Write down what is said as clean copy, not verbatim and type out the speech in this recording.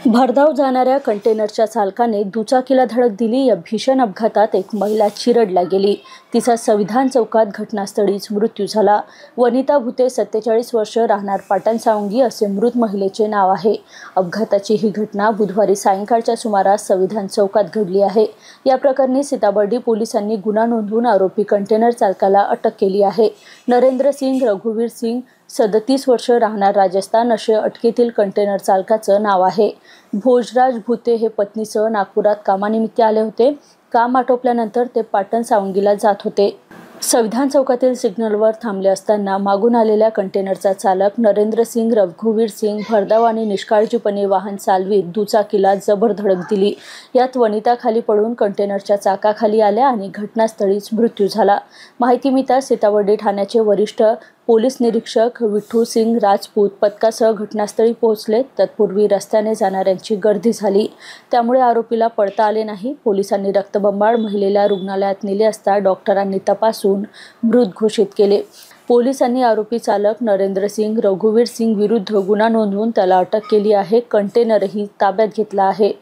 भरधाव जाणाऱ्या कंटेनरच्या चालकाने दुचाकीला धडक दिली। या भीषण अपघातात एक महिला चिरडला गेली। तिचा संविधान चौकात घटनास्थळीच मृत्यू झाला। वनिता भुते 47 वर्ष, राहणार पाटणसावंगी असे मृत महिलेचे नाव आहे। अपघाताची ही घटना बुधवारी सायंकाळच्या सुमारास संविधान चौकात घडली आहे। या प्रकरणी सीताबर्डी पोलिसांनी गुन्हा नोंदवून आरोपी कंटेनर चालकाला अटक केली आहे। नरेंद्र सिंग रघुवीर सिंग 37 वर्ष, राहणार राजस्थान असे अटकेतील कंटेनर चालकाचं नाव आहे। भोजराज भुते हे पत्नीसह नागपुरात कामानिमित्त आले होते। काम आटोपल्यानंतर ते पाटणसावंगीला जात होते। संविधान चौकातील सिग्नलवर थांबले असताना मागून आलेल्या कंटेनरचा चालक नरेंद्र सिंग रघुवीर सिंग भरधाव आणि निष्काळजीपणे वाहन चालवीत दुचाकीला जबर धडक दिली। यात वनिता खाली पडून कंटेनरच्या चाकाखाली आल्या आणि घटनास्थळीच मृत्यू झाला। माहिती मिळताच सीताबर्डी ठाण्याचे वरिष्ठ पोलीस निरीक्षक विठ्ठू सिंग राजपूत पथकासह घटनास्थळी पोहोचले। तत्पूर्वी रस्त्याने जाणाऱ्यांची गर्दी झाली, त्यामुळे आरोपीला पळता आले नाही। पोलिसांनी रक्तबंबाळ महिलेला रुग्णालयात नेले असता डॉक्टरांनी तपासून मृत घोषित केले। पोलिसांनी आरोपी चालक नरेंद्र सिंग रघुवीर सिंग विरुद्ध गुन्हा नोंदवून त्याला अटक केली आहे। कंटेनरही ताब्यात घेतला आहे।